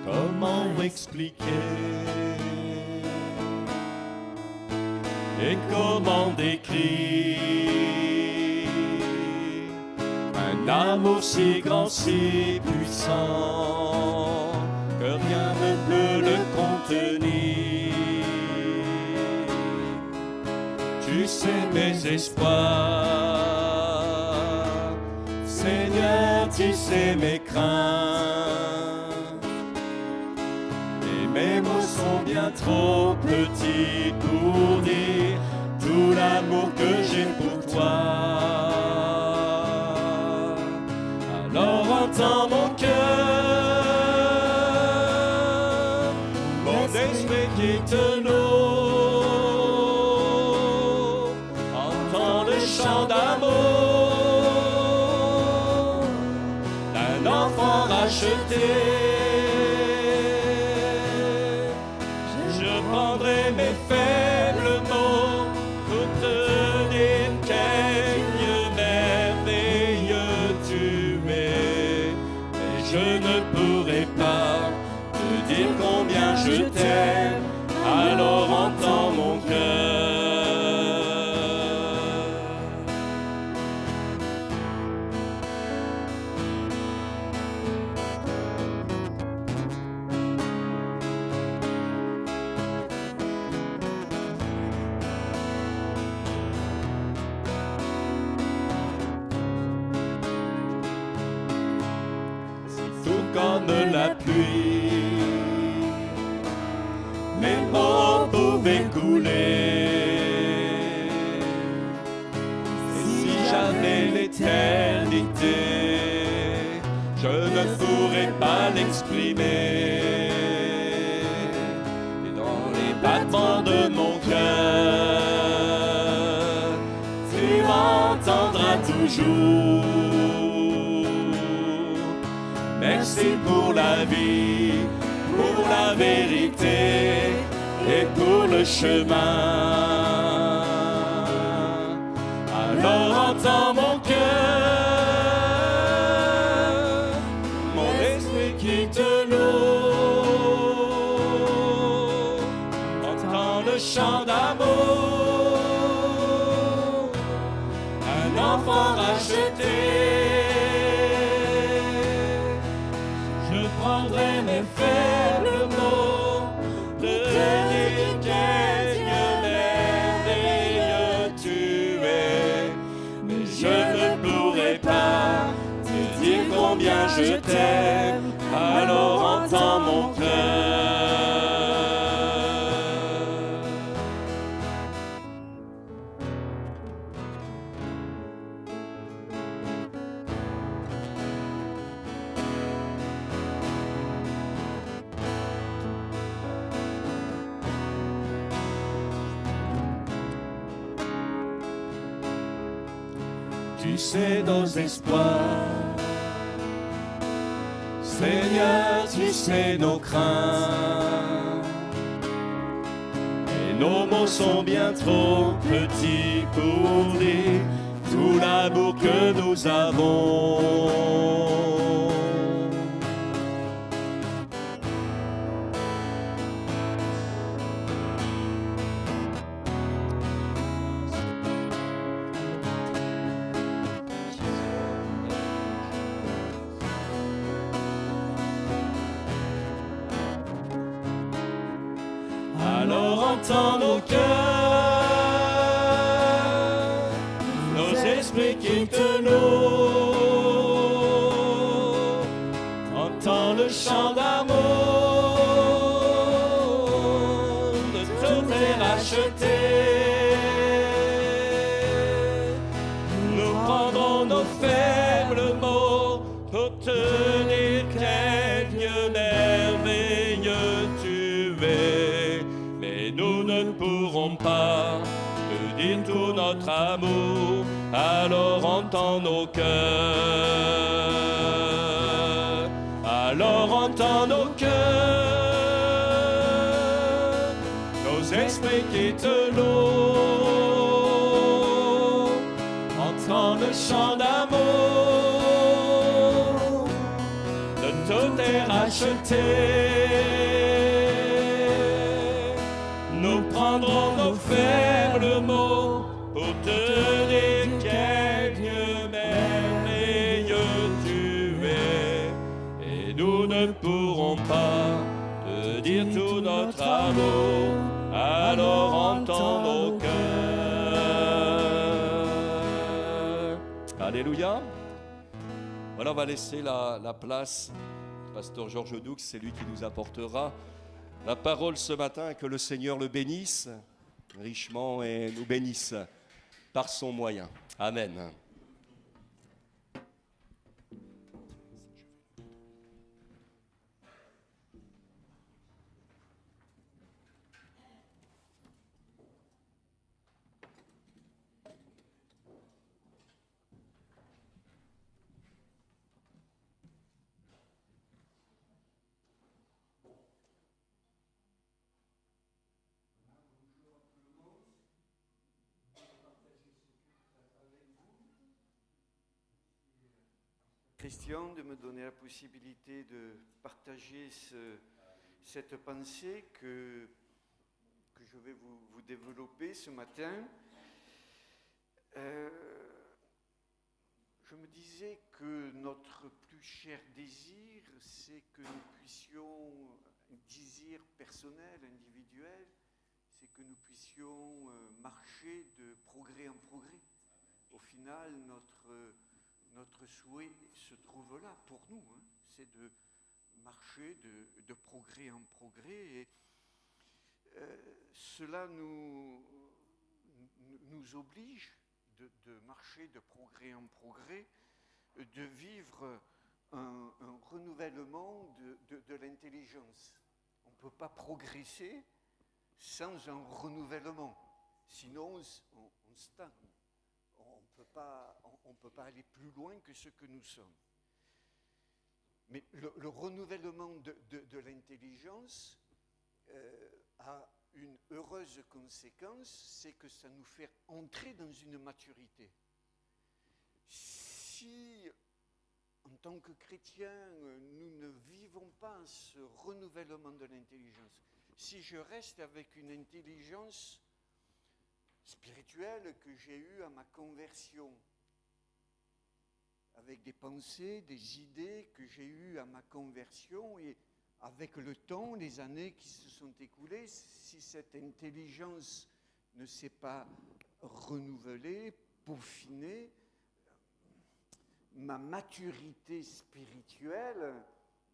Comment expliquer et comment décrire un amour si grand, si puissant que rien ne peut le contenir. Tu sais mes espoirs, Seigneur, tu sais mes craintes. Et mes mots sont bien trop petits pour dire tout l'amour que j'ai pour toi. Alors entends mon cœur, mon esprit qui te loue, entends le chant d'amour d'un enfant racheté. Je prendrai mes faibles mots pour te dire quel Dieu merveilleux tu es. Mais je ne pourrai pas te dire combien je t'aime, alors entends mon cœur. Tout comme la pluie, mes mots pouvaient couler. Et si j'avais l'éternité, je ne pourrais pas l'exprimer. Et dans les battements de mon cœur, tu entendras toujours. Merci pour la vie, pour la vérité et pour le chemin. Alors entends mon cœur, mon esprit qui te loue, entends le chant d'amour, un enfant racheté. Je prendrai mes faibles mots, de dire quel Dieu merveilleux tu es. Mais je ne pourrai pas te dire combien je t'aime, alors entends mon cœur. Tu sais nos espoirs, Seigneur, tu sais nos craintes. Et nos mots sont bien trop petits pour dire tout l'amour que nous avons. Alors entends nos cœurs, nos esprits qui te louent, entends le chant d'amour de tout est racheté. Nous prendrons nos faibles mots pour te dire quel Dieu merveilleux tu es. Mais nous ne pourrons pas te dire tout notre amour, alors entends nos cœurs. Alors entends nos cœurs, nos esprits qui te louent, entends le chant d'amour de tout est racheté. rachetés. Nous prendrons nos faibles mots pour te dire quel Dieu merveilleux tu es. Et nous ne pourrons pas te dire tout notre amour, alors entends nos cœurs. Alléluia. Voilà, on va laisser la place. Pasteur Georges Doux, c'est lui qui nous apportera la parole ce matin. Que le Seigneur le bénisse richement et nous bénisse par son moyen. Amen. Christian, de me donner la possibilité de partager cette pensée que je vais vous développer ce matin. Je me disais que notre plus cher désir, c'est que nous puissions, un désir personnel, individuel, c'est que nous puissions marcher de progrès en progrès. Au final, notre souhait se trouve là pour nous, hein. C'est de marcher de progrès en progrès. Et cela nous oblige de marcher de progrès en progrès, de vivre un renouvellement de l'intelligence. On ne peut pas progresser sans un renouvellement, sinon on stagne. On ne peut pas aller plus loin que ce que nous sommes. Mais le renouvellement de l'intelligence a une heureuse conséquence, c'est que ça nous fait entrer dans une maturité. Si, en tant que chrétiens, nous ne vivons pas ce renouvellement de l'intelligence, si je reste avec une intelligence spirituelle que j'ai eue à ma conversion, avec des pensées, des idées que j'ai eues à ma conversion, et avec le temps, les années qui se sont écoulées, si cette intelligence ne s'est pas renouvelée, peaufinée, ma maturité spirituelle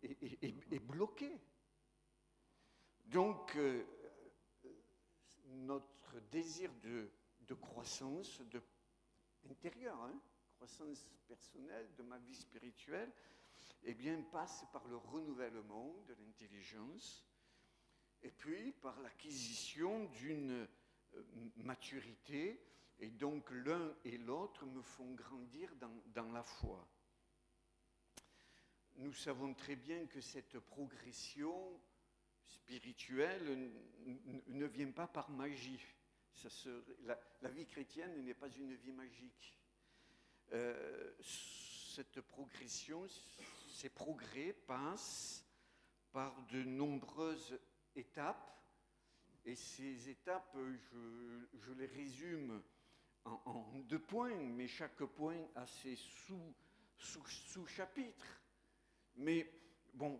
est bloquée. Donc, notre désir de croissance intérieure, croissance personnelle de ma vie spirituelle, eh bien, passe par le renouvellement de l'intelligence et puis par l'acquisition d'une maturité. Et donc, l'un et l'autre me font grandir dans la foi. Nous savons très bien que cette progression spirituelle ne vient pas par magie. La vie chrétienne n'est pas une vie magique. Cette progression, ces progrès passent par de nombreuses étapes. Et ces étapes, je les résume en 2 points, mais chaque point a ses sous-chapitres. Mais bon,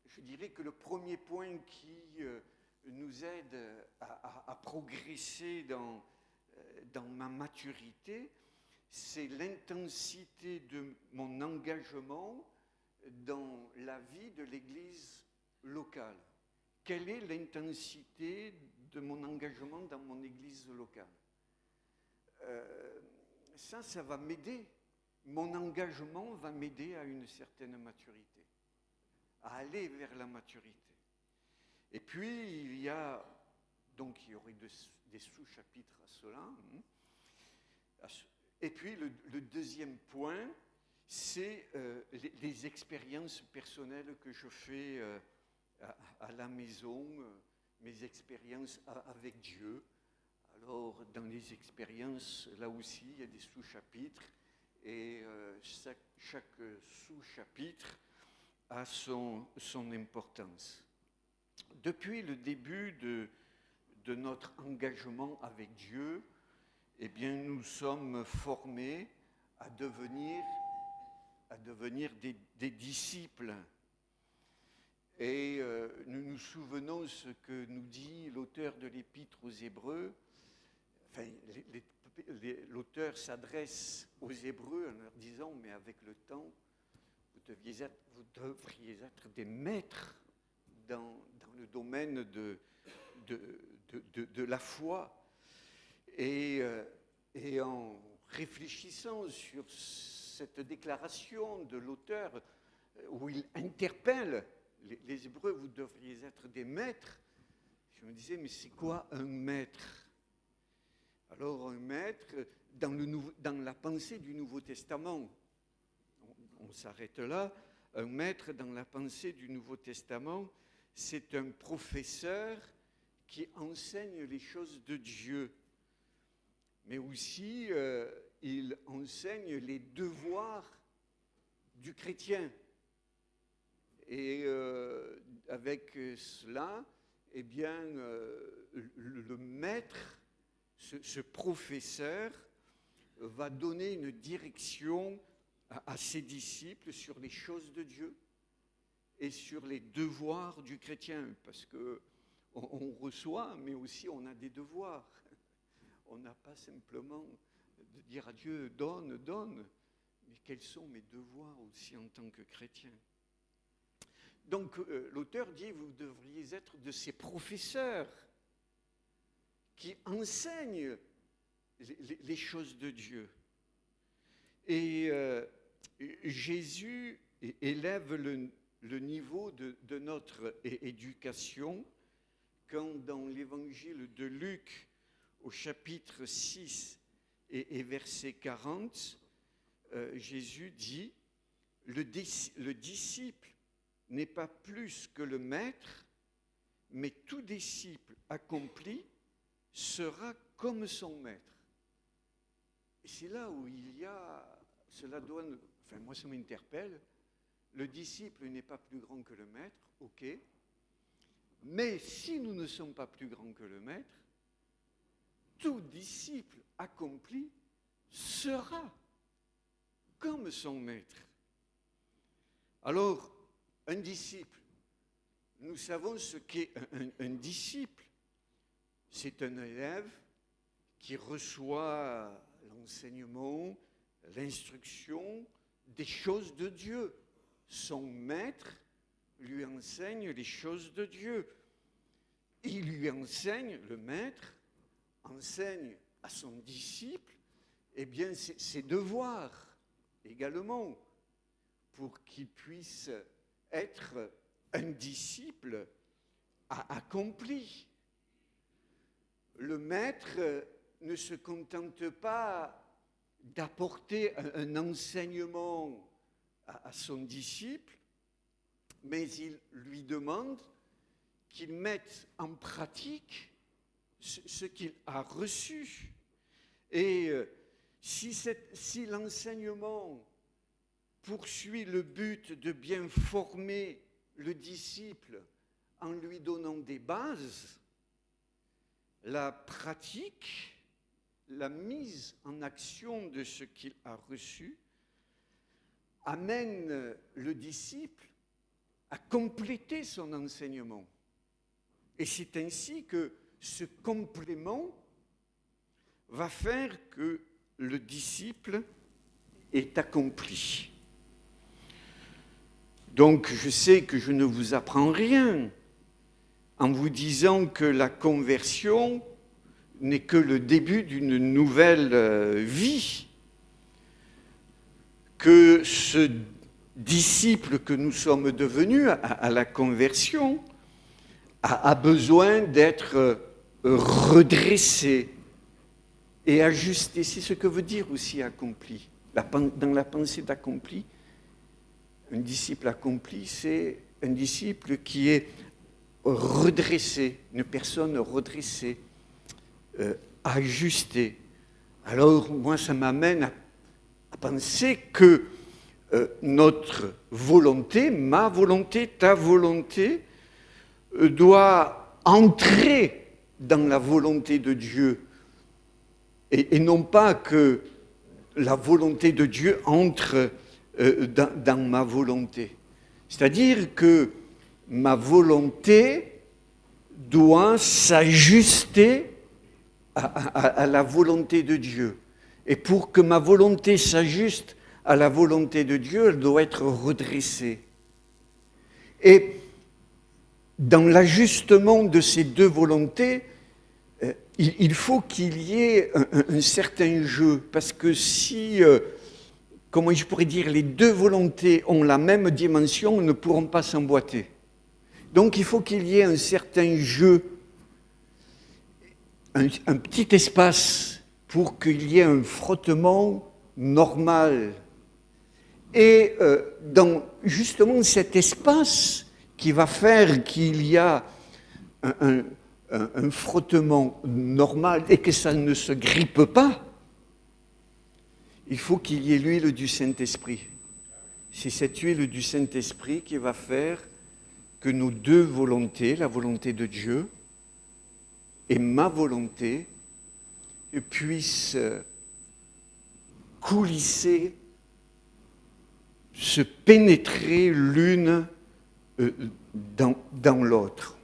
je dirais que le premier point qui nous aide à progresser dans ma maturité, c'est l'intensité de mon engagement dans la vie de l'Église locale. Quelle est l'intensité de mon engagement dans mon Église locale ? Ça va m'aider. Mon engagement va m'aider à une certaine maturité, à aller vers la maturité. Et puis, il y aurait des sous-chapitres à cela. Et puis, le deuxième point, c'est les expériences personnelles que je fais à la maison, mes expériences avec Dieu. Alors, dans les expériences, là aussi, il y a des sous-chapitres. Et chaque sous-chapitre a son importance. Depuis le début de notre engagement avec Dieu, eh bien, nous sommes formés à devenir des disciples. Et nous nous souvenons ce que nous dit l'auteur de l'Épître aux Hébreux. Enfin, l'auteur s'adresse aux Hébreux en leur disant, mais avec le temps, vous devriez être des maîtres dans le domaine de la foi. Et en réfléchissant sur cette déclaration de l'auteur, où il interpelle les Hébreux, vous devriez être des maîtres, je me disais, mais c'est quoi un maître? Alors un maître, dans la pensée du Nouveau Testament, on s'arrête là, un maître dans la pensée du Nouveau Testament, c'est un professeur qui enseigne les choses de Dieu, mais aussi il enseigne les devoirs du chrétien. Et avec cela, eh bien, le maître, ce professeur, va donner une direction à ses disciples sur les choses de Dieu et sur les devoirs du chrétien, parce qu'on reçoit, mais aussi on a des devoirs. On n'a pas simplement de dire à Dieu « donne, donne », mais quels sont mes devoirs aussi en tant que chrétien? Donc l'auteur dit « vous devriez être de ces professeurs qui enseignent les choses de Dieu ». Et Jésus élève le niveau de notre éducation quand dans l'évangile de Luc, au chapitre 6 et verset 40, Jésus dit « Le disciple n'est pas plus que le maître, mais tout disciple accompli sera comme son maître. » Et c'est là où cela doit, enfin moi ça m'interpelle, le disciple n'est pas plus grand que le maître, ok, mais si nous ne sommes pas plus grands que le maître, tout disciple accompli sera comme son maître. Alors, un disciple, nous savons ce qu'est un disciple. C'est un élève qui reçoit l'enseignement, l'instruction des choses de Dieu. Son maître lui enseigne les choses de Dieu. Il lui enseigne, le maître enseigne à son disciple, eh bien, ses devoirs également, pour qu'il puisse être un disciple accompli. Le maître ne se contente pas d'apporter un enseignement à son disciple, mais il lui demande qu'il mette en pratique ce qu'il a reçu. Et si l'enseignement poursuit le but de bien former le disciple en lui donnant des bases, la pratique, la mise en action de ce qu'il a reçu amène le disciple à compléter son enseignement. Et c'est ainsi que ce complément va faire que le disciple est accompli. Donc, je sais que je ne vous apprends rien en vous disant que la conversion n'est que le début d'une nouvelle vie, que ce disciple que nous sommes devenus à la conversion a besoin d'être redressé et ajusté. C'est ce que veut dire aussi accompli. Dans la pensée d'accompli, un disciple accompli, c'est un disciple qui est redressé, une personne redressée, ajustée. Alors, moi, ça m'amène à penser que notre volonté, ma volonté, ta volonté, doit entrer dans la volonté de Dieu et non pas que la volonté de Dieu entre dans ma volonté. C'est-à-dire que ma volonté doit s'ajuster à la volonté de Dieu. Et pour que ma volonté s'ajuste à la volonté de Dieu, elle doit être redressée. Et dans l'ajustement de ces deux volontés, il faut qu'il y ait un certain jeu, parce que si, comment je pourrais dire, les deux volontés ont la même dimension, elles ne pourront pas s'emboîter. Donc il faut qu'il y ait un certain jeu, un petit espace pour qu'il y ait un frottement normal. Et dans justement cet espace qui va faire qu'il y a un frottement normal et que ça ne se grippe pas, il faut qu'il y ait l'huile du Saint-Esprit. C'est cette huile du Saint-Esprit qui va faire que nos deux volontés, la volonté de Dieu et ma volonté, puissent coulisser, se pénétrer l'une dans l'autre.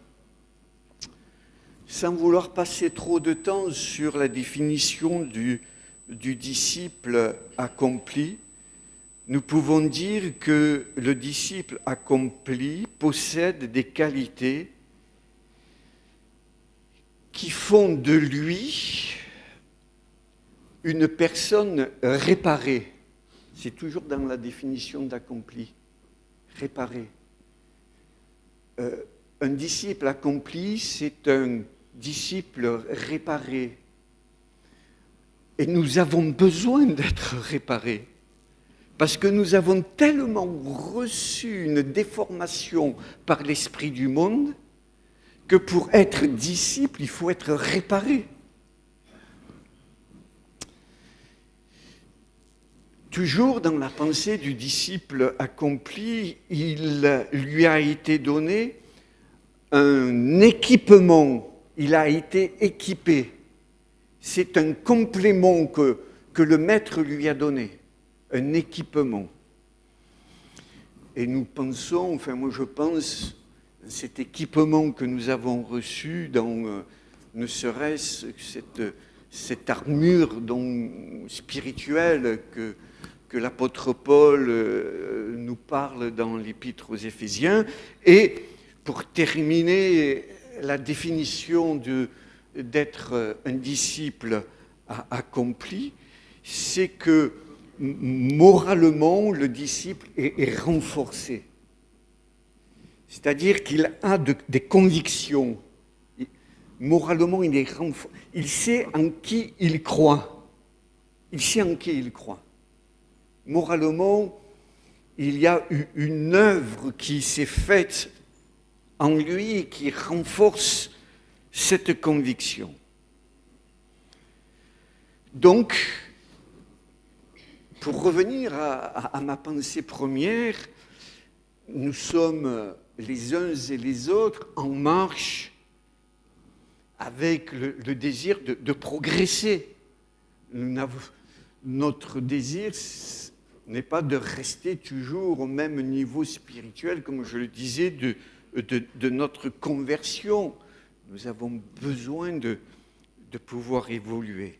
Sans vouloir passer trop de temps sur la définition du disciple accompli, nous pouvons dire que le disciple accompli possède des qualités qui font de lui une personne réparée. C'est toujours dans la définition d'accompli, réparé. Un disciple accompli, c'est un disciple réparé. Et nous avons besoin d'être réparés. Parce que nous avons tellement reçu une déformation par l'esprit du monde que pour être disciple, il faut être réparé. Toujours dans la pensée du disciple accompli, il lui a été donné un équipement, il a été équipé. C'est un complément que le maître lui a donné, un équipement. Et nous pensons, enfin moi je pense, cet équipement que nous avons reçu dans ne serait-ce que cette armure spirituelle que l'apôtre Paul nous parle dans l'épître aux Éphésiens. Et pour terminer, la définition d'être un disciple accompli, c'est que moralement, le disciple est renforcé. C'est-à-dire qu'il a des convictions. Moralement, il est renforcé. Il sait en qui il croit. Il sait en qui il croit. Moralement, il y a une œuvre qui s'est faite en lui et qui renforce cette conviction. Donc, pour revenir à ma pensée première, nous sommes les uns et les autres en marche avec le désir de progresser. Notre désir n'est pas de rester toujours au même niveau spirituel, comme je le disais, de notre conversion. Nous avons besoin de pouvoir évoluer.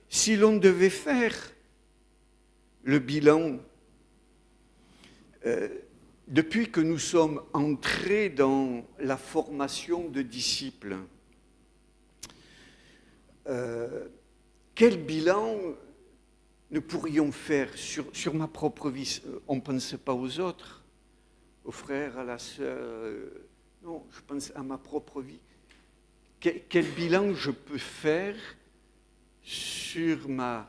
Si l'on devait faire le bilan, depuis que nous sommes entrés dans la formation de disciples, quel bilan nous pourrions faire sur ma propre vie? On ne pense pas aux autres, aux frères, à la sœur. Non, je pense à ma propre vie. Quel bilan je peux faire sur ma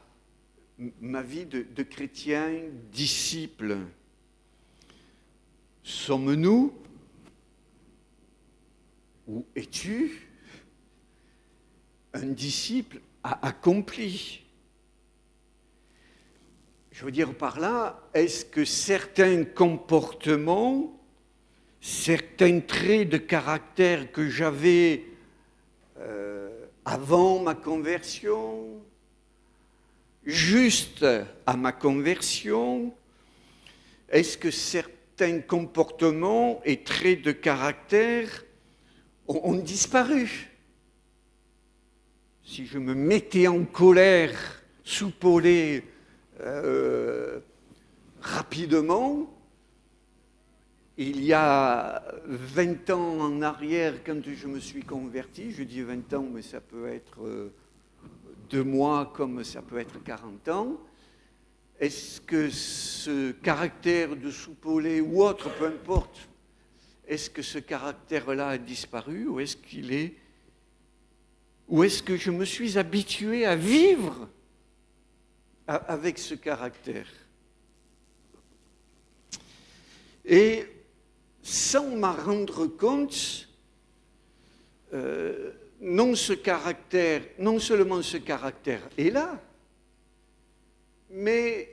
vie de chrétien, disciple? Sommes-nous, ou es-tu, un disciple accompli? Je veux dire par là, est-ce que certains comportements, certains traits de caractère que j'avais avant ma conversion, juste à ma conversion, est-ce que certains comportements et traits de caractère ont disparu? Si je me mettais en colère, soupolé, rapidement, il y a 20 ans en arrière, quand je me suis converti, je dis 20 ans, mais ça peut être 2 mois comme ça peut être 40 ans, est-ce que ce caractère de soupolé ou autre, peu importe, est-ce que ce caractère-là a disparu ou est-ce qu'il est... Ou est-ce que je me suis habitué à vivre avec ce caractère? Et sans m'en rendre compte, non seulement ce caractère est là, mais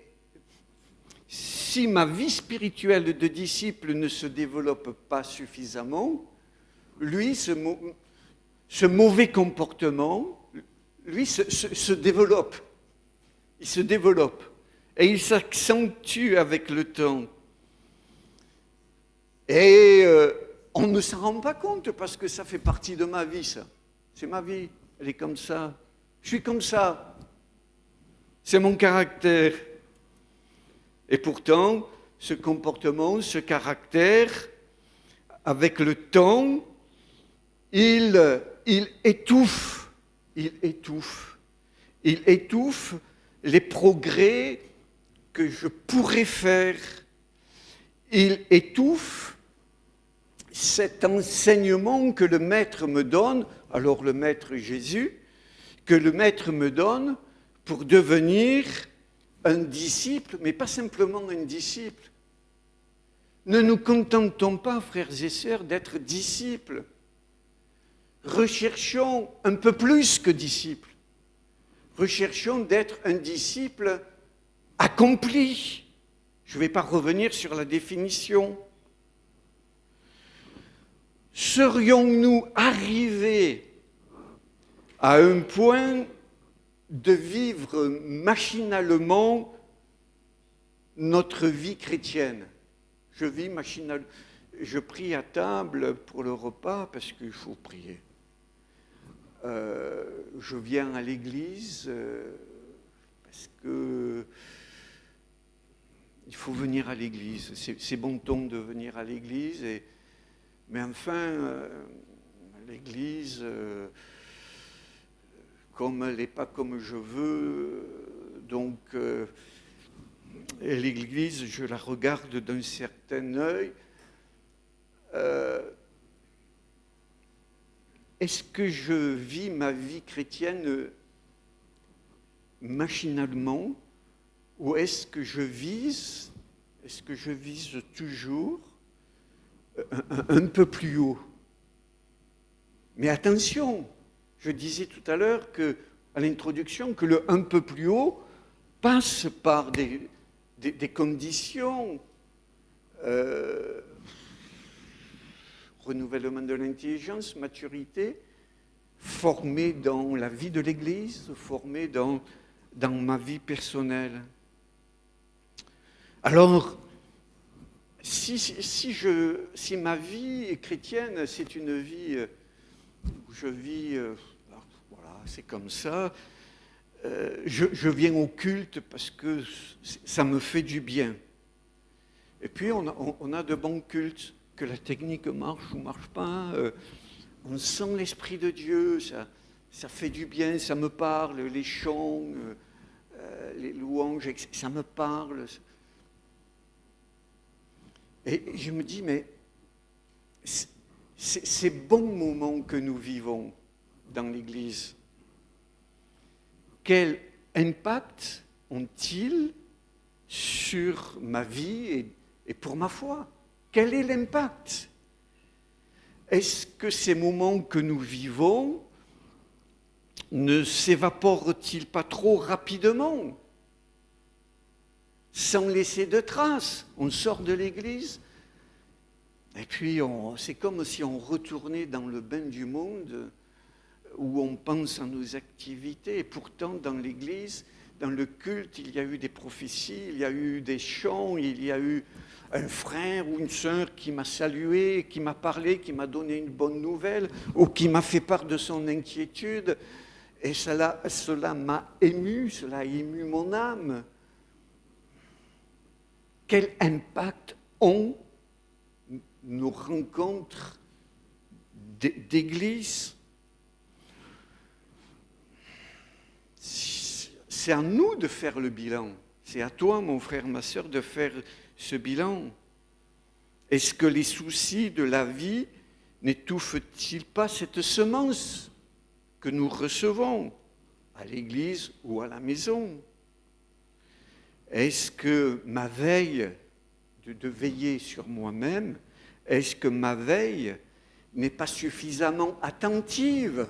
si ma vie spirituelle de disciple ne se développe pas suffisamment, lui, ce mauvais comportement, lui, se développe. Il se développe. Et il s'accentue avec le temps. Et on ne s'en rend pas compte parce que ça fait partie de ma vie, ça. C'est ma vie. Elle est comme ça. Je suis comme ça. C'est mon caractère. Et pourtant, ce comportement, ce caractère, avec le temps, il étouffe les progrès que je pourrais faire. Il étouffe cet enseignement que le Maître me donne, alors le Maître Jésus, que le Maître me donne pour devenir un disciple, mais pas simplement un disciple. Ne nous contentons pas, frères et sœurs, d'être disciples. Recherchons un peu plus que disciples. Recherchons d'être un disciple accompli. Je ne vais pas revenir sur la définition. Serions-nous arrivés à un point de vivre machinalement notre vie chrétienne? Je vis machinalement. Je prie à table pour le repas parce qu'il faut prier. Je viens à l'église parce que il faut venir à l'église. C'est bon ton de venir à l'église. Mais enfin, l'église, comme elle n'est pas comme je veux, donc l'église, je la regarde d'un certain œil. Est-ce que je vis ma vie chrétienne machinalement ou est-ce que je vise toujours un peu plus haut? Mais attention, je disais tout à l'heure à l'introduction que le un peu plus haut passe par des conditions renouvellement de l'intelligence, maturité, formé dans la vie de l'Église, formé dans ma vie personnelle. Alors, si ma vie chrétienne, c'est une vie où je vis, voilà, c'est comme ça, je viens au culte parce que ça me fait du bien. Et puis, on a de bons cultes. Que la technique marche ou ne marche pas, on sent l'Esprit de Dieu, ça fait du bien, ça me parle, les chants, les louanges, ça me parle. Et je me dis, mais ces bons moments que nous vivons dans l'Église, quel impact ont-ils sur ma vie et pour ma foi? Quel est l'impact? Est-ce que ces moments que nous vivons ne s'évaporent-ils pas trop rapidement? sans laisser de traces. On sort de l'église, et puis c'est comme si on retournait dans le bain du monde où on pense à nos activités. Et pourtant, dans l'église, dans le culte, il y a eu des prophéties, il y a eu des chants, il y a eu un frère ou une sœur qui m'a salué, qui m'a parlé, qui m'a donné une bonne nouvelle, ou qui m'a fait part de son inquiétude. Et cela m'a ému, cela a ému mon âme. Quel impact ont nos rencontres d'église? C'est à nous de faire le bilan. C'est à toi, mon frère, ma sœur, de faire ce bilan. Est-ce que les soucis de la vie n'étouffent-ils pas cette semence que nous recevons à l'église ou à la maison? Est-ce que ma veille de veiller sur moi-même, est-ce que ma veille n'est pas suffisamment attentive?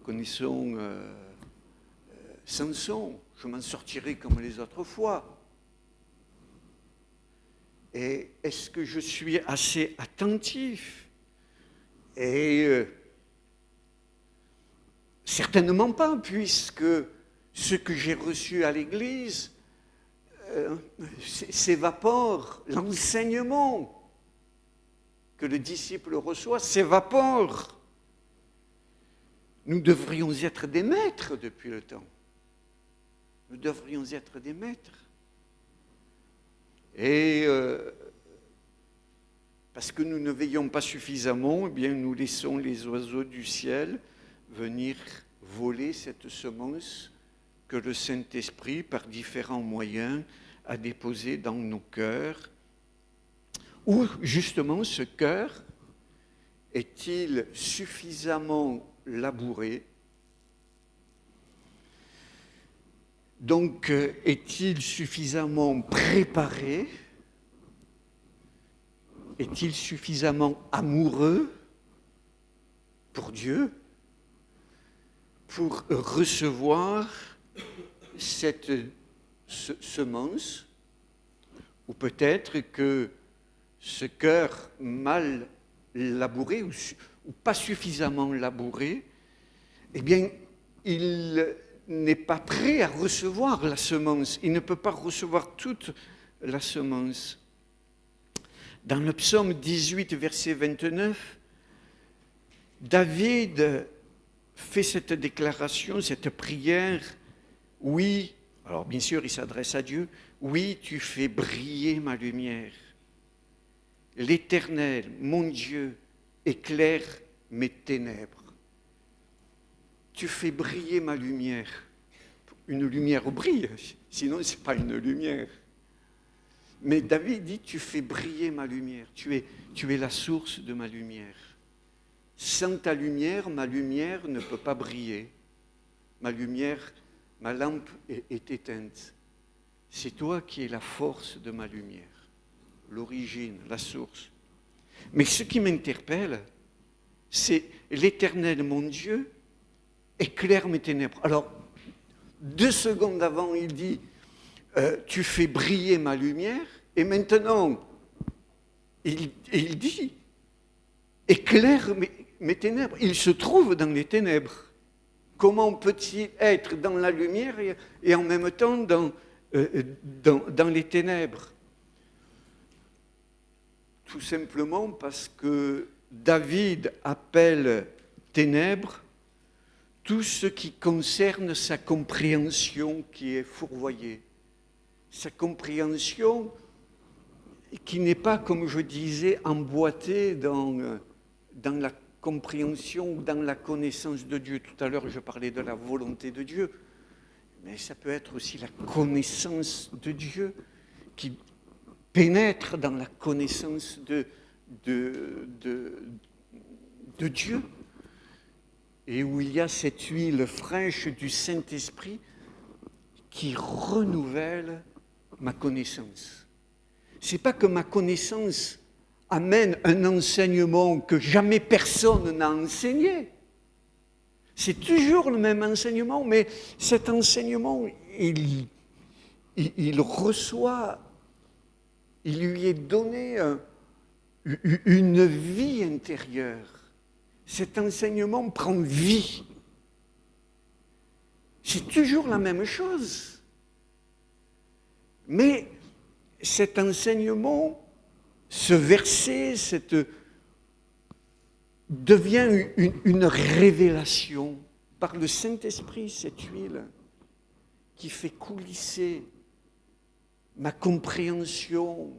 Connaissons Samson, je m'en sortirai comme les autres fois. Et est-ce que je suis assez attentif? Et certainement pas, puisque ce que j'ai reçu à l'église s'évapore. L'enseignement que le disciple reçoit s'évapore. Nous devrions être des maîtres depuis le temps. Nous devrions être des maîtres. Et parce que nous ne veillons pas suffisamment, eh bien, nous laissons les oiseaux du ciel venir voler cette semence que le Saint-Esprit, par différents moyens, a déposée dans nos cœurs. Ou justement, ce cœur est-il suffisamment labouré? Donc, est-il suffisamment préparé? Est-il suffisamment amoureux pour Dieu pour recevoir cette semence? Ou peut-être que ce cœur mal labouré ou pas suffisamment labouré, eh bien, il n'est pas prêt à recevoir la semence. Il ne peut pas recevoir toute la semence. Dans le psaume 18, verset 29, David fait cette déclaration, cette prière. Oui, alors bien sûr, il s'adresse à Dieu. Oui, tu fais briller ma lumière. L'Éternel, mon Dieu, éclaire mes ténèbres. Tu fais briller ma lumière. Une lumière brille, sinon ce n'est pas une lumière. Mais David dit, tu fais briller ma lumière. Tu es la source de ma lumière. Sans ta lumière, ma lumière ne peut pas briller. Ma lumière, ma lampe est éteinte. C'est toi qui es la force de ma lumière, l'origine, la source. Mais ce qui m'interpelle, c'est l'Éternel, mon Dieu, éclaire mes ténèbres. Alors, 2 secondes avant, il dit, tu fais briller ma lumière, et maintenant, il dit, éclaire mes ténèbres. Il se trouve dans les ténèbres. Comment peut-il être dans la lumière et en même temps dans les ténèbres? Tout simplement parce que David appelle ténèbres tout ce qui concerne sa compréhension qui est fourvoyée. Sa compréhension qui n'est pas, comme je disais, emboîtée dans la compréhension, dans la connaissance de Dieu. Tout à l'heure, je parlais de la volonté de Dieu, mais ça peut être aussi la connaissance de Dieu qui pénètre dans la connaissance de Dieu, et où il y a cette huile fraîche du Saint-Esprit qui renouvelle ma connaissance. Ce n'est pas que ma connaissance amène un enseignement que jamais personne n'a enseigné. C'est toujours le même enseignement, mais cet enseignement, il il reçoit, il lui est donné une vie intérieure. Cet enseignement prend vie. C'est toujours la même chose. Mais cet enseignement, ce verset, devient une révélation par le Saint-Esprit, cette huile qui fait coulisser ma compréhension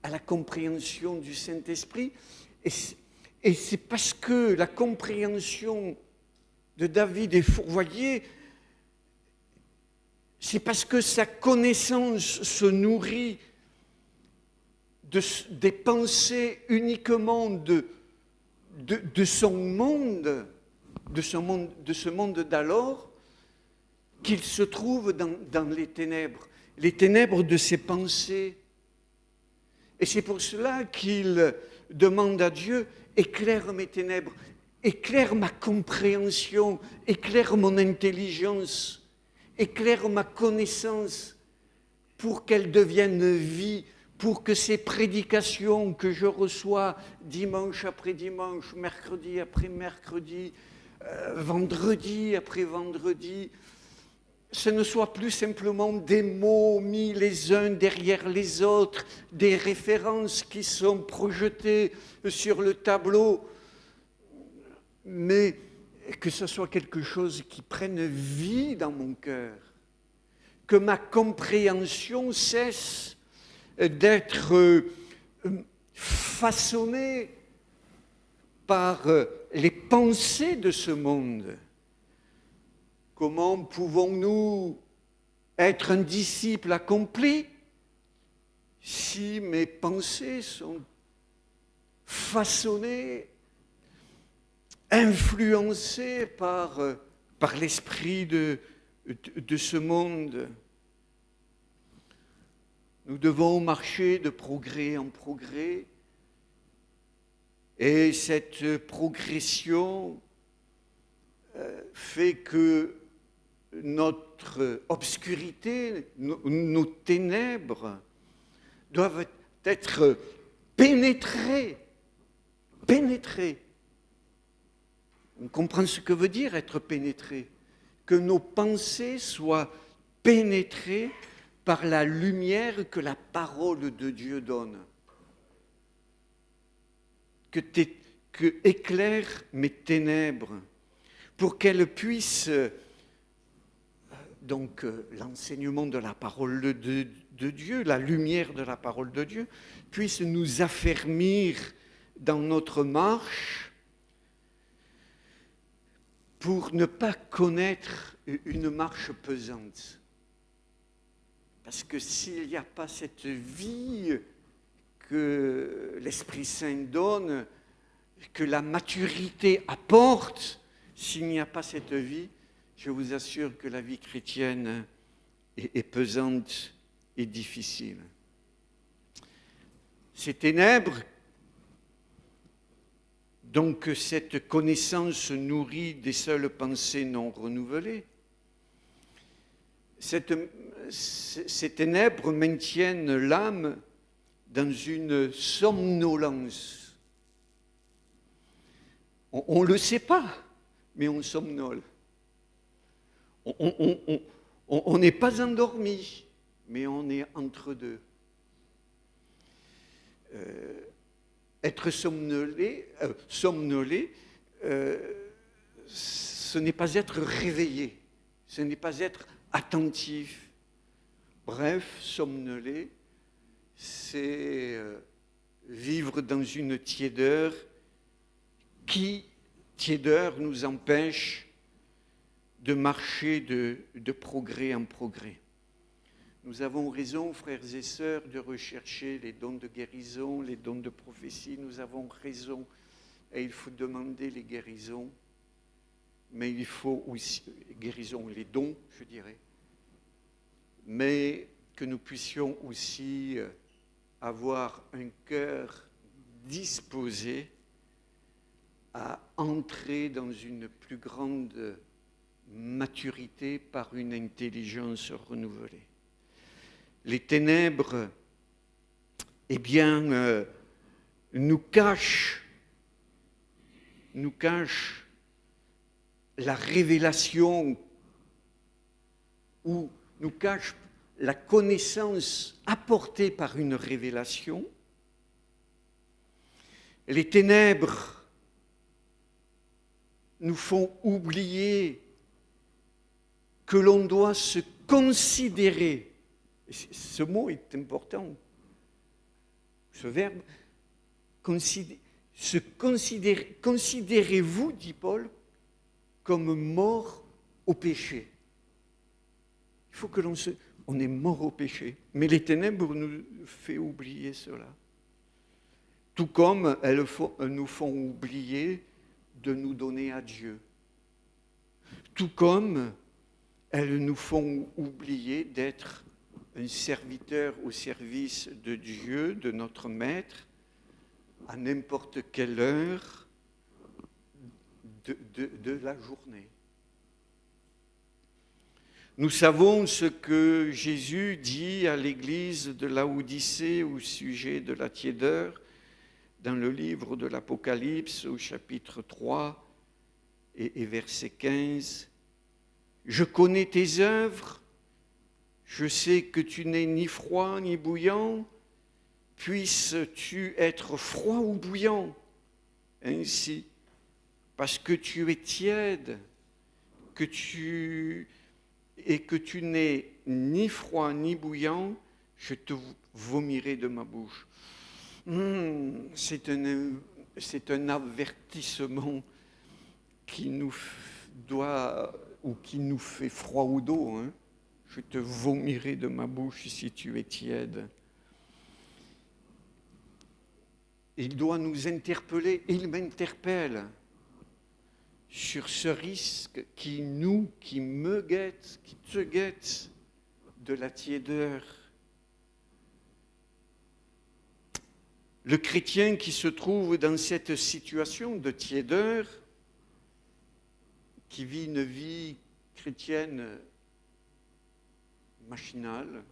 à la compréhension du Saint-Esprit. Et c'est parce que la compréhension de David est fourvoyée, c'est parce que sa connaissance se nourrit des pensées uniquement de son monde, de ce monde d'alors, qu'il se trouve dans les ténèbres de ses pensées. Et c'est pour cela qu'il demande à Dieu, éclaire mes ténèbres, éclaire ma compréhension, éclaire mon intelligence, éclaire ma connaissance pour qu'elle devienne vie, pour que ces prédications que je reçois dimanche après dimanche, mercredi après mercredi, vendredi après vendredi, ce ne soit plus simplement des mots mis les uns derrière les autres, des références qui sont projetées sur le tableau, mais que ce soit quelque chose qui prenne vie dans mon cœur, que ma compréhension cesse d'être façonnée par les pensées de ce monde. Comment pouvons-nous être un disciple accompli si mes pensées sont façonnées, influencées par l'esprit de ce monde? Nous devons marcher de progrès en progrès, et cette progression fait que notre obscurité, nos ténèbres doivent être pénétrées. On comprend ce que veut dire être pénétré. Que nos pensées soient pénétrées par la lumière que la parole de Dieu donne. Que éclaire mes ténèbres pour qu'elles puissent, donc l'enseignement de la parole de Dieu, la lumière de la parole de Dieu, puisse nous affermir dans notre marche pour ne pas connaître une marche pesante. Parce que s'il n'y a pas cette vie que l'Esprit Saint donne, que la maturité apporte, s'il n'y a pas cette vie, je vous assure que la vie chrétienne est pesante et difficile. Ces ténèbres, donc cette connaissance nourrie des seules pensées non renouvelées, ces ténèbres maintiennent l'âme dans une somnolence. On ne le sait pas, mais on somnole. On n'est pas endormi, mais on est entre deux. Être somnolé, ce n'est pas être réveillé, ce n'est pas être attentif. Bref, somnoler, c'est vivre dans une tiédeur qui, tiédeur, nous empêche de marcher de progrès en progrès. Nous avons raison, frères et sœurs, de rechercher les dons de guérison, les dons de prophétie. Nous avons raison et il faut demander les guérisons. Mais il faut aussi, guérison, les dons, je dirais. Mais que nous puissions aussi avoir un cœur disposé à entrer dans une plus grande maturité par une intelligence renouvelée. les ténèbres, eh bien, nous cachent la révélation ou nous cachent la connaissance apportée par une révélation. Les ténèbres nous font oublier que l'on doit se considérer. Ce mot est important. Ce verbe, se considérer. Considérez-vous, dit Paul, comme mort au péché. Il faut que on est mort au péché. Mais les ténèbres nous font oublier cela. Tout comme elles nous font oublier de nous donner à Dieu. Tout comme elles nous font oublier d'être un serviteur au service de Dieu, de notre Maître, à n'importe quelle heure de la journée. Nous savons ce que Jésus dit à l'église de Laodicée au sujet de la tiédeur, dans le livre de l'Apocalypse au chapitre 3 et verset 15. « Je connais tes œuvres, je sais que tu n'es ni froid ni bouillant, puisses-tu être froid ou bouillant ainsi, parce que tu es tiède, que tu n'es ni froid ni bouillant, je te vomirai de ma bouche. » C'est un avertissement qui nous fait froid au dos. Hein. Je te vomirai de ma bouche si tu es tiède. Il doit nous interpeller, et il m'interpelle sur ce risque qui me guette, qui te guette, de la tiédeur. Le chrétien qui se trouve dans cette situation de tiédeur, qui vit une vie chrétienne machinale,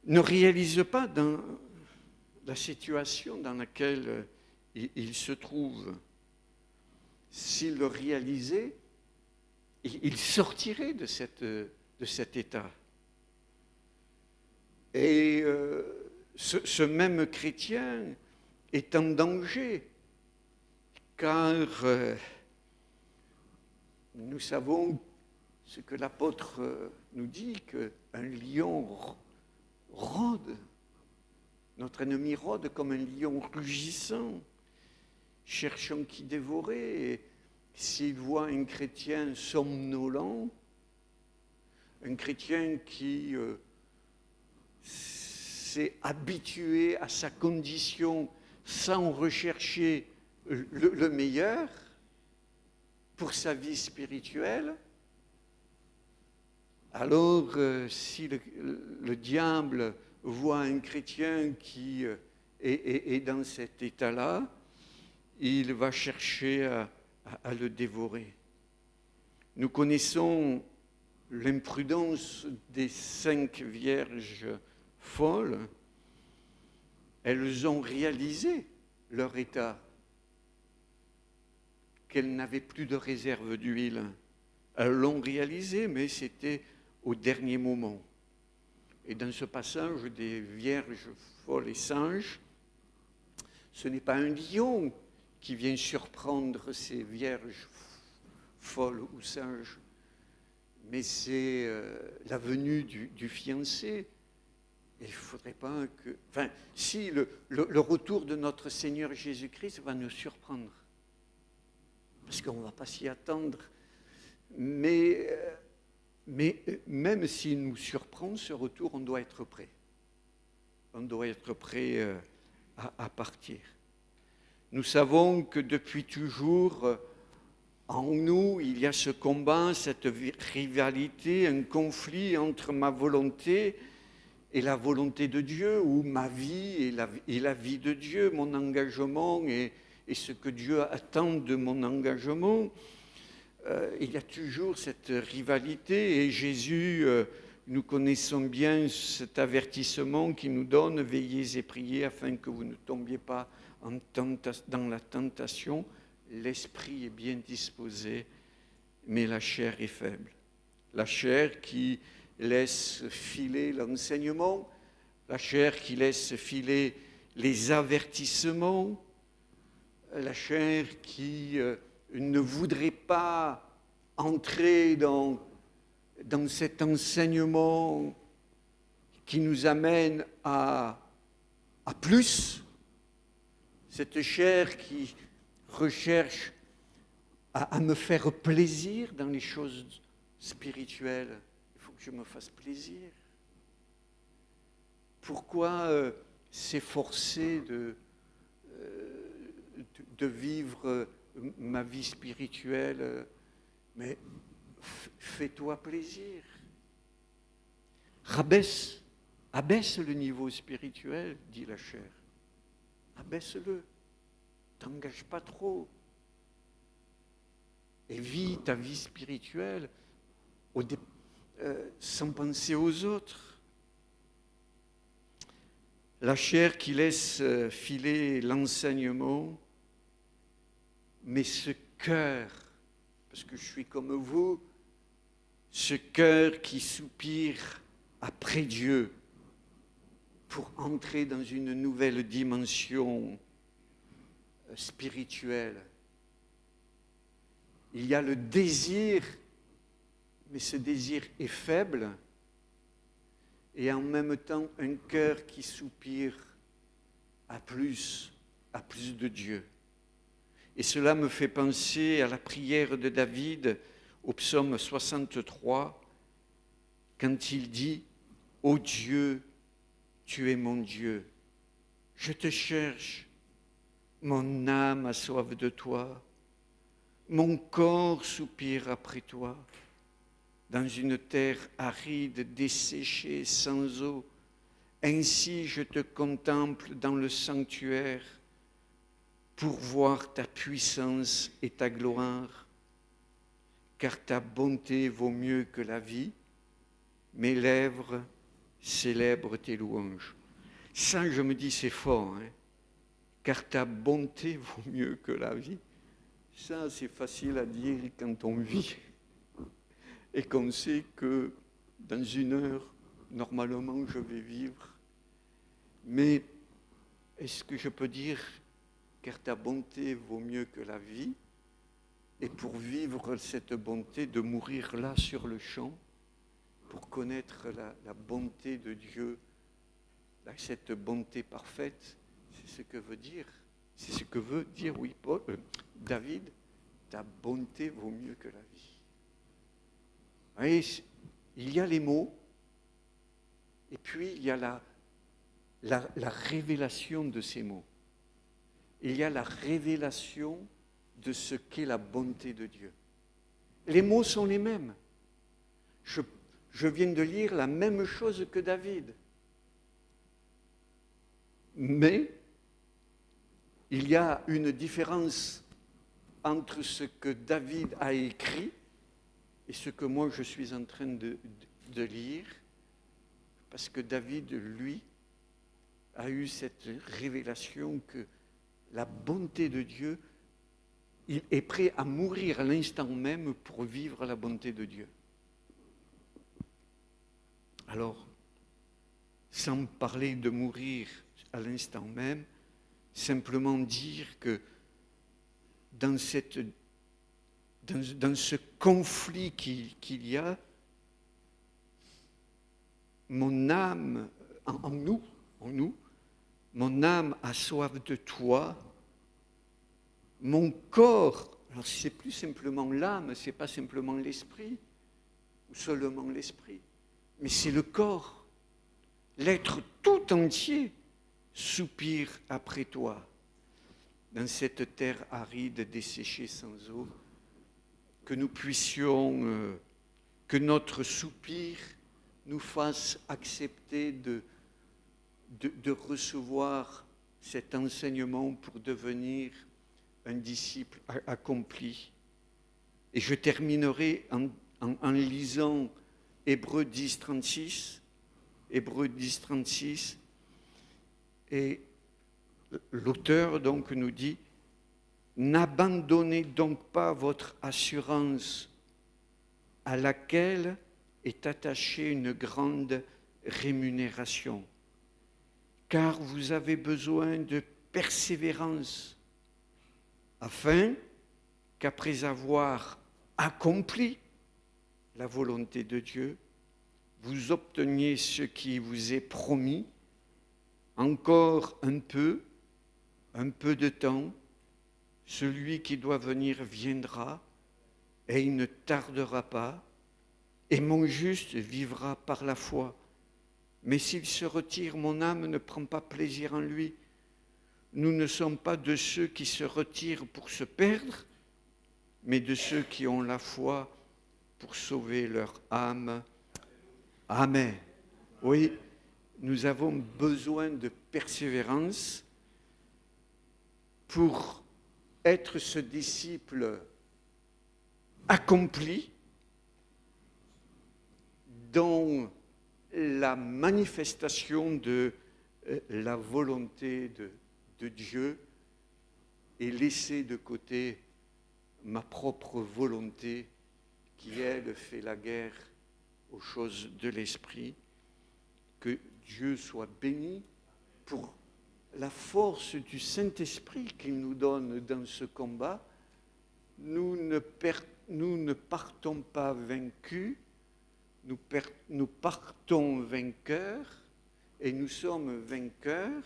ne réalise pas dans la situation dans laquelle il se trouve. S'il le réalisait, il sortirait de cet état. Et ce même chrétien est en danger, car nous savons ce que l'apôtre nous dit, qu'un lion rôde, notre ennemi rôde comme un lion rugissant, cherchant qui dévorer. Et s'il voit un chrétien somnolent, un chrétien qui s'est habitué à sa condition sans rechercher le meilleur pour sa vie spirituelle, alors si le diable voit un chrétien qui est dans cet état-là, il va chercher à le dévorer. Nous connaissons l'imprudence des 5 vierges folles. Elles ont réalisé leur état, qu'elles n'avaient plus de réserve d'huile. Elles l'ont réalisé, mais c'était au dernier moment. Et dans ce passage des vierges folles et sages, ce n'est pas un lion qui vient surprendre ces vierges folles ou sages, mais c'est la venue du fiancé. Et il ne faudrait pas que... Enfin, si le retour de notre Seigneur Jésus-Christ va nous surprendre, parce qu'on ne va pas s'y attendre, mais même s'il nous surprend, ce retour, on doit être prêt. On doit être prêt à partir. Nous savons que depuis toujours, en nous, il y a ce combat, cette rivalité, un conflit entre ma volonté et la volonté de Dieu, ou ma vie et la vie de Dieu, mon engagement et ce que Dieu attend de mon engagement. Il y a toujours cette rivalité, et Jésus nous connaissons bien cet avertissement qui nous donne « Veillez et priez afin que vous ne tombiez pas dans la tentation. L'esprit est bien disposé, mais la chair est faible. » La chair qui laisse filer l'enseignement, la chair qui laisse filer les avertissements, la chair qui ne voudrait pas entrer dans cet enseignement qui nous amène à plus, cette chair qui recherche à me faire plaisir dans les choses spirituelles. Il faut que je me fasse plaisir. Pourquoi s'efforcer de vivre ma vie spirituelle? Mais fais-toi plaisir. Abaisse le niveau spirituel, dit la chair. Abaisse-le. T'engage pas trop. Et vis ta vie spirituelle sans penser aux autres. La chair qui laisse filer l'enseignement, mais ce cœur, parce que je suis comme vous, ce cœur qui soupire après Dieu pour entrer dans une nouvelle dimension spirituelle. Il y a le désir, mais ce désir est faible, et en même temps un cœur qui soupire à plus de Dieu. Et cela me fait penser à la prière de David au psaume 63, quand il dit « Ô Dieu, tu es mon Dieu, je te cherche, mon âme a soif de toi, mon corps soupire après toi. » Dans une terre aride, desséchée, sans eau, ainsi je te contemple dans le sanctuaire pour voir ta puissance et ta gloire, car ta bonté vaut mieux que la vie, mes lèvres célèbrent tes louanges. Ça, je me dis, c'est fort, hein? Car ta bonté vaut mieux que la vie. Ça, c'est facile à dire quand on vit et qu'on sait que dans une heure, normalement, je vais vivre. Mais est-ce que je peux dire, car ta bonté vaut mieux que la vie, et pour vivre cette bonté, de mourir là sur le champ, pour connaître la bonté de Dieu, cette bonté parfaite, c'est ce que veut dire. C'est ce que veut dire, oui, David, ta bonté vaut mieux que la vie. Vous voyez, il y a les mots, et puis il y a la révélation de ces mots. Il y a la révélation de ce qu'est la bonté de Dieu. Les mots sont les mêmes. Je viens de lire la même chose que David. Mais il y a une différence entre ce que David a écrit et ce que moi je suis en train de lire, parce que David, lui, a eu cette révélation que la bonté de Dieu, il est prêt à mourir à l'instant même pour vivre la bonté de Dieu. Alors, sans parler de mourir à l'instant même, simplement dire que dans ce conflit qu'il y a, mon âme, en nous, mon âme a soif de toi, mon corps, alors c'est plus simplement l'âme, c'est pas simplement l'esprit, ou seulement l'esprit, mais c'est le corps, l'être tout entier soupire après toi, dans cette terre aride, desséchée sans eau, que nous puissions, que notre soupir nous fasse accepter de recevoir cet enseignement pour devenir un disciple accompli. Et je terminerai en lisant Hébreux 10, 36. Hébreux 10, 36. Et l'auteur donc nous dit, n'abandonnez donc pas votre assurance à laquelle est attachée une grande rémunération, car vous avez besoin de persévérance, afin qu'après avoir accompli la volonté de Dieu, vous obteniez ce qui vous est promis. Encore un peu de temps, celui qui doit venir viendra, et il ne tardera pas, et mon juste vivra par la foi. Mais s'il se retire, mon âme ne prend pas plaisir en lui. Nous ne sommes pas de ceux qui se retirent pour se perdre, mais de ceux qui ont la foi pour sauver leur âme. Amen. Oui, nous avons besoin de persévérance pour être ce disciple accompli dans la manifestation de la volonté de Dieu et laisser de côté ma propre volonté qui, elle, fait la guerre aux choses de l'esprit. Que Dieu soit béni pour la force du Saint-Esprit qu'il nous donne dans ce combat. Nous ne partons pas vaincus, nous partons vainqueurs, et nous sommes vainqueurs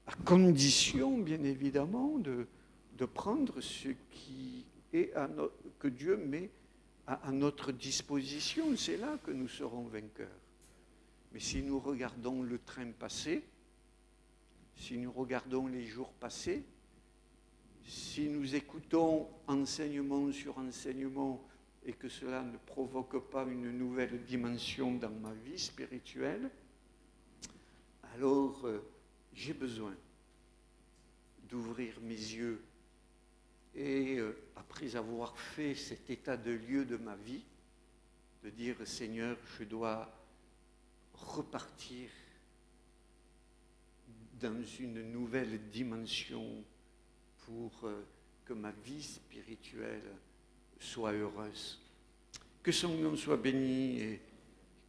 à condition, bien évidemment, de prendre ce qui est que Dieu met à notre disposition. C'est là que nous serons vainqueurs. Mais si nous regardons le train passé, si nous regardons les jours passés, si nous écoutons enseignement sur enseignement et que cela ne provoque pas une nouvelle dimension dans ma vie spirituelle, alors j'ai besoin d'ouvrir mes yeux et après avoir fait cet état de lieu de ma vie, de dire « Seigneur, je dois repartir dans une nouvelle dimension pour que ma vie spirituelle soit heureuse. » Que son nom soit béni et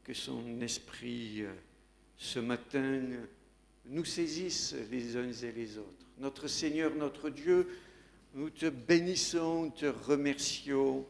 que son esprit, ce matin, nous saisisse les uns et les autres. Notre Seigneur, notre Dieu, nous te bénissons, te remercions